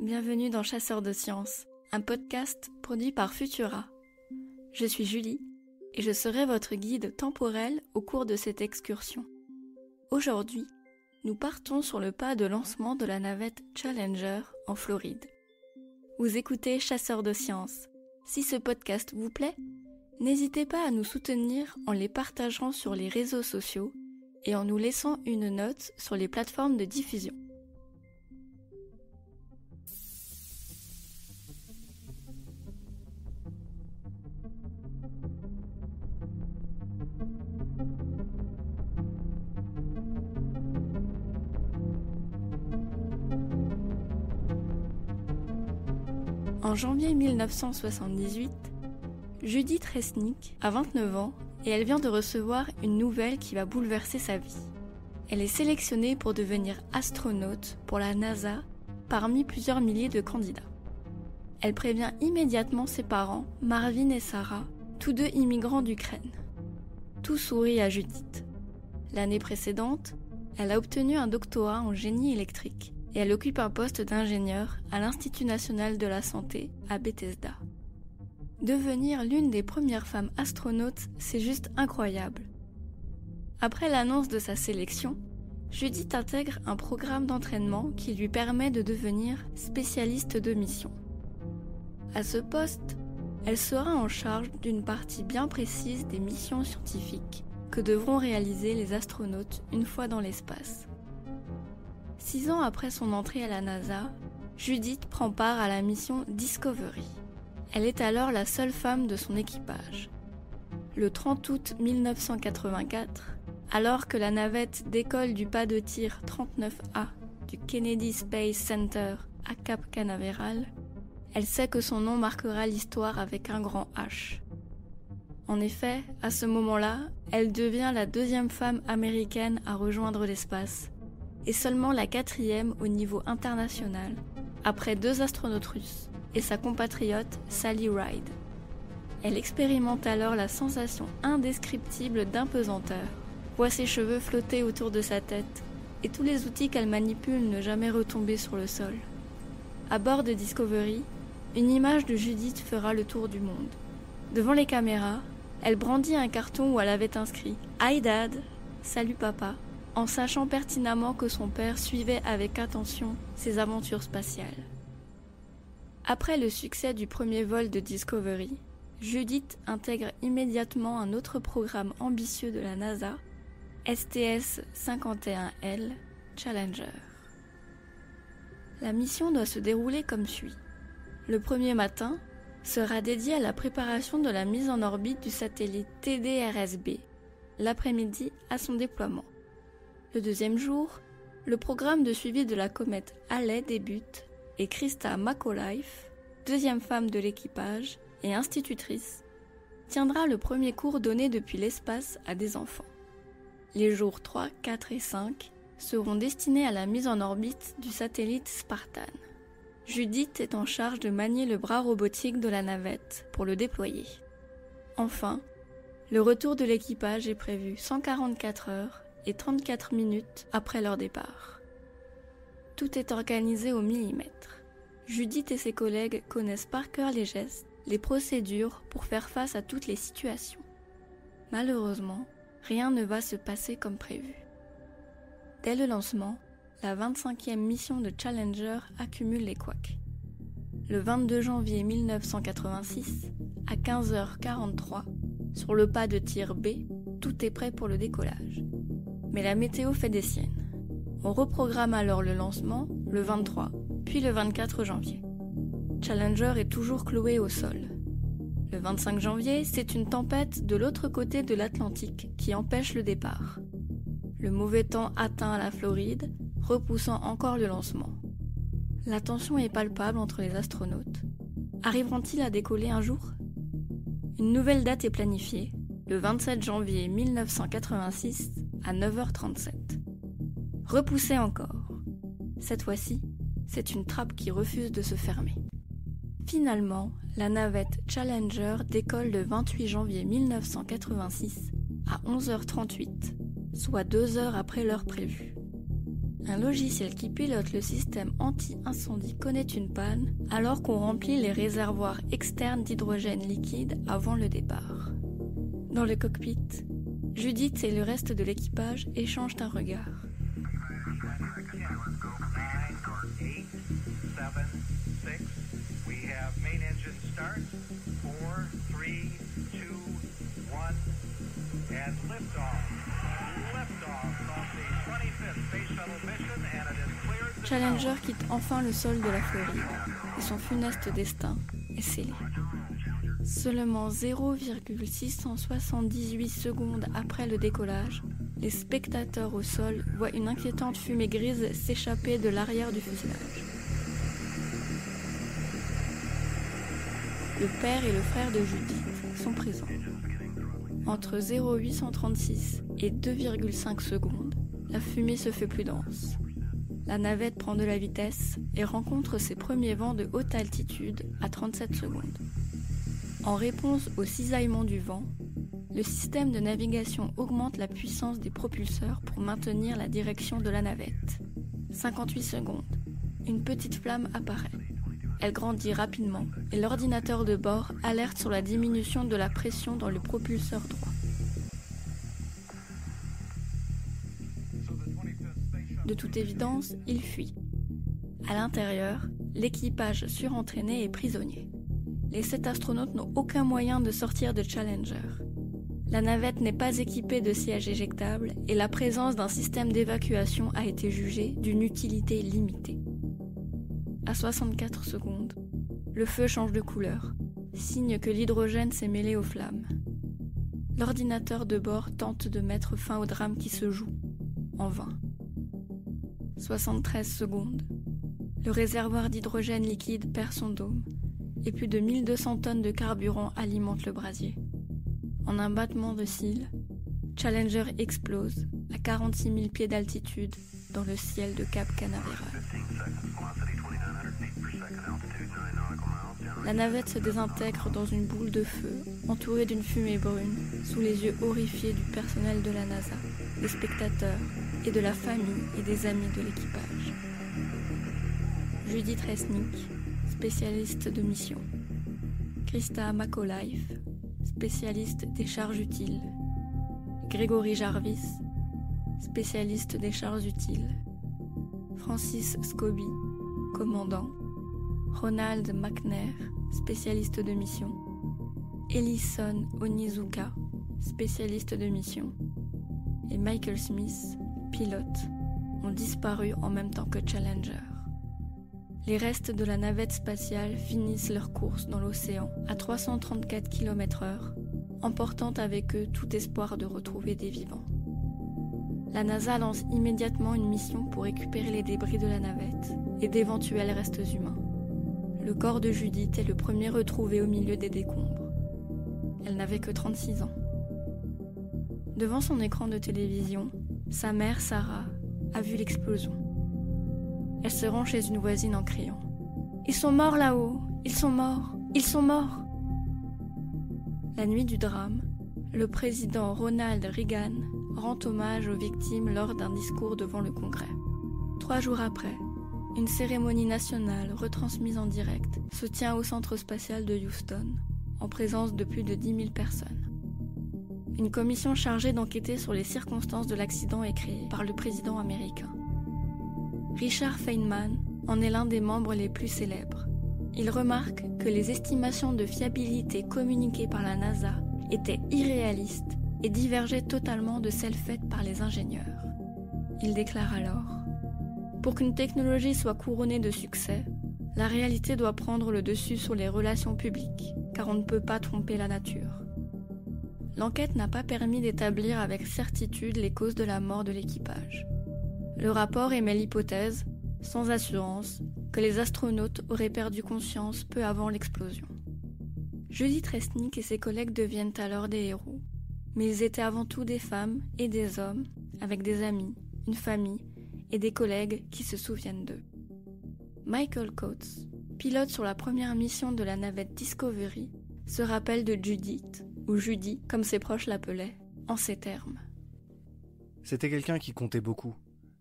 Bienvenue dans Chasseurs de Sciences, un podcast produit par Futura. Je suis Julie et je serai votre guide temporel au cours de cette excursion. Aujourd'hui, nous partons sur le pas de lancement de la navette Challenger en Floride. Vous écoutez Chasseurs de Sciences. Si ce podcast vous plaît, n'hésitez pas à nous soutenir en les partageant sur les réseaux sociaux et en nous laissant une note sur les plateformes de diffusion. En janvier 1978, Judith Resnik a 29 ans et elle vient de recevoir une nouvelle qui va bouleverser sa vie. Elle est sélectionnée pour devenir astronaute pour la NASA parmi plusieurs milliers de candidats. Elle prévient immédiatement ses parents, Marvin et Sarah, tous deux immigrants d'Ukraine. Tout sourit à Judith. L'année précédente, elle a obtenu un doctorat en génie électrique et elle occupe un poste d'ingénieur à l'Institut national de la santé à Bethesda. Devenir l'une des premières femmes astronautes, c'est juste incroyable. Après l'annonce de sa sélection, Judith intègre un programme d'entraînement qui lui permet de devenir spécialiste de mission. À ce poste, elle sera en charge d'une partie bien précise des missions scientifiques que devront réaliser les astronautes une fois dans l'espace. 6 ans après son entrée à la NASA, Judith prend part à la mission Discovery. Elle est alors la seule femme de son équipage. Le 30 août 1984, alors que la navette décolle du pas de tir 39A du Kennedy Space Center à Cap Canaveral, elle sait que son nom marquera l'histoire avec un grand H. En effet, à ce moment-là, elle devient la 2e femme américaine à rejoindre l'espace, et seulement la 4e au niveau international, après 2 astronautes russes et sa compatriote Sally Ride. Elle expérimente alors la sensation indescriptible d'impesanteur, voit ses cheveux flotter autour de sa tête et tous les outils qu'elle manipule ne jamais retomber sur le sol. À bord de Discovery, une image de Judith fera le tour du monde. Devant les caméras, elle brandit un carton où elle avait inscrit « Hi Dad, salut papa », en sachant pertinemment que son père suivait avec attention ses aventures spatiales. Après le succès du premier vol de Discovery, Judith intègre immédiatement un autre programme ambitieux de la NASA, STS-51L Challenger. La mission doit se dérouler comme suit. Le premier matin sera dédié à la préparation de la mise en orbite du satellite TDRS-B, l'après-midi à son déploiement. Le deuxième jour, le programme de suivi de la comète Halley débute et Krista McAuliffe, 2e femme de l'équipage et institutrice, tiendra le premier cours donné depuis l'espace à des enfants. Les jours 3, 4 et 5 seront destinés à la mise en orbite du satellite Spartan. Judith est en charge de manier le bras robotique de la navette pour le déployer. Enfin, le retour de l'équipage est prévu 144 heures et 34 minutes après leur départ. Tout est organisé au millimètre. Judith et ses collègues connaissent par cœur les gestes, les procédures pour faire face à toutes les situations. Malheureusement, rien ne va se passer comme prévu. Dès le lancement, la 25e mission de Challenger accumule les couacs. Le 22 janvier 1986, à 15h43, sur le pas de tir B, tout est prêt pour le décollage. Mais la météo fait des siennes. On reprogramme alors le lancement le 23, puis le 24 janvier. Challenger est toujours cloué au sol. Le 25 janvier, c'est une tempête de l'autre côté de l'Atlantique qui empêche le départ. Le mauvais temps atteint la Floride, repoussant encore le lancement. La tension est palpable entre les astronautes. Arriveront-ils à décoller un jour ? Une nouvelle date est planifiée, le 27 janvier 1986 à 9h37. Repoussé encore. Cette fois-ci, c'est une trappe qui refuse de se fermer. Finalement, la navette Challenger décolle le 28 janvier 1986 à 11h38, soit 2 heures après l'heure prévue. Un logiciel qui pilote le système anti-incendie connaît une panne alors qu'on remplit les réservoirs externes d'hydrogène liquide avant le départ. Dans le cockpit, Judith et le reste de l'équipage échangent un regard. Challenger quitte enfin le sol de la Floride et son funeste destin est scellé. Seulement 0,678 secondes après le décollage, les spectateurs au sol voient une inquiétante fumée grise s'échapper de l'arrière du fuselage. Le père et le frère de Judith sont présents. Entre 0,836 et 2,5 secondes, la fumée se fait plus dense. La navette prend de la vitesse et rencontre ses premiers vents de haute altitude à 37 secondes. En réponse au cisaillement du vent, le système de navigation augmente la puissance des propulseurs pour maintenir la direction de la navette. 58 secondes. Une petite flamme apparaît. Elle grandit rapidement et l'ordinateur de bord alerte sur la diminution de la pression dans le propulseur droit. De toute évidence, il fuit. À l'intérieur, l'équipage surentraîné est prisonnier. Les 7 astronautes n'ont aucun moyen de sortir de Challenger. La navette n'est pas équipée de sièges éjectables et la présence d'un système d'évacuation a été jugée d'une utilité limitée. À 64 secondes, le feu change de couleur, signe que l'hydrogène s'est mêlé aux flammes. L'ordinateur de bord tente de mettre fin au drame qui se joue, en vain. 73 secondes. Le réservoir d'hydrogène liquide perd son dôme et plus de 1200 tonnes de carburant alimentent le brasier. En un battement de cils, Challenger explose à 46 000 pieds d'altitude dans le ciel de Cap Canaveral. La navette se désintègre dans une boule de feu, entourée d'une fumée brune, sous les yeux horrifiés du personnel de la NASA, des spectateurs et de la famille et des amis de l'équipage. Judith Resnik, spécialiste de mission. Krista McAuliffe, spécialiste des charges utiles. Gregory Jarvis, spécialiste des charges utiles. Francis Scobie, commandant. Ronald McNair, spécialiste de mission. Ellison Onizuka, spécialiste de mission. Et Michael Smith, pilote, ont disparu en même temps que Challenger. Les restes de la navette spatiale finissent leur course dans l'océan à 334 km/h, emportant avec eux tout espoir de retrouver des vivants. La NASA lance immédiatement une mission pour récupérer les débris de la navette et d'éventuels restes humains. Le corps de Judith est le premier retrouvé au milieu des décombres. Elle n'avait que 36 ans. Devant son écran de télévision, sa mère, Sarah, a vu l'explosion. Elle se rend chez une voisine en criant « Ils sont morts là-haut! Ils sont morts! Ils sont morts !» La nuit du drame, le président Ronald Reagan rend hommage aux victimes lors d'un discours devant le Congrès. 3 jours après, une cérémonie nationale retransmise en direct se tient au centre spatial de Houston, en présence de plus de 10 000 personnes. Une commission chargée d'enquêter sur les circonstances de l'accident est créée par le président américain. Richard Feynman en est l'un des membres les plus célèbres. Il remarque que les estimations de fiabilité communiquées par la NASA étaient irréalistes et divergeaient totalement de celles faites par les ingénieurs. Il déclare alors « Pour qu'une technologie soit couronnée de succès, la réalité doit prendre le dessus sur les relations publiques, car on ne peut pas tromper la nature. » L'enquête n'a pas permis d'établir avec certitude les causes de la mort de l'équipage. Le rapport émet l'hypothèse, sans assurance, que les astronautes auraient perdu conscience peu avant l'explosion. Judith Resnik et ses collègues deviennent alors des héros, mais ils étaient avant tout des femmes et des hommes, avec des amis, une famille et des collègues qui se souviennent d'eux. Michael Coates, pilote sur la première mission de la navette Discovery, se rappelle de Judith, ou Judy comme ses proches l'appelaient, en ces termes. C'était quelqu'un qui comptait beaucoup.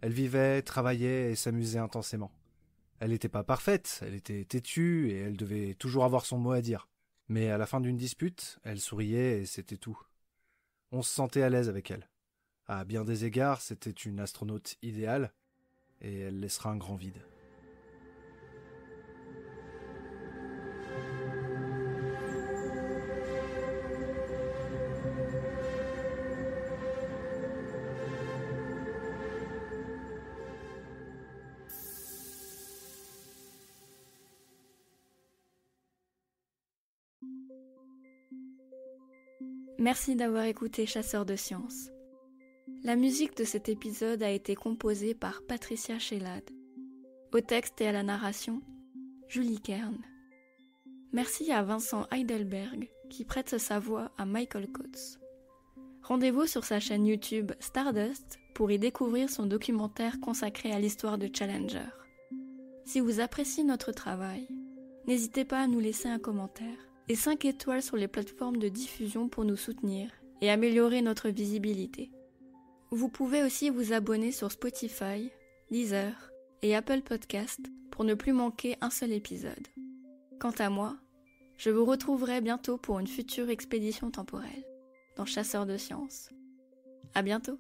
Elle vivait, travaillait et s'amusait intensément. Elle n'était pas parfaite, elle était têtue et elle devait toujours avoir son mot à dire. Mais à la fin d'une dispute, elle souriait et c'était tout. On se sentait à l'aise avec elle. À bien des égards, c'était une astronaute idéale et elle laissera un grand vide. Merci d'avoir écouté Chasseurs de Sciences. La musique de cet épisode a été composée par Patricia Shelad. Au texte et à la narration, Julie Kern. Merci à Vincent Heidelberg qui prête sa voix à Michael Coates. Rendez-vous sur sa chaîne YouTube Stardust pour y découvrir son documentaire consacré à l'histoire de Challenger. Si vous appréciez notre travail, n'hésitez pas à nous laisser un commentaire et 5 étoiles sur les plateformes de diffusion pour nous soutenir et améliorer notre visibilité. Vous pouvez aussi vous abonner sur Spotify, Deezer et Apple Podcast pour ne plus manquer un seul épisode. Quant à moi, je vous retrouverai bientôt pour une future expédition temporelle dans Chasseurs de Sciences. À bientôt!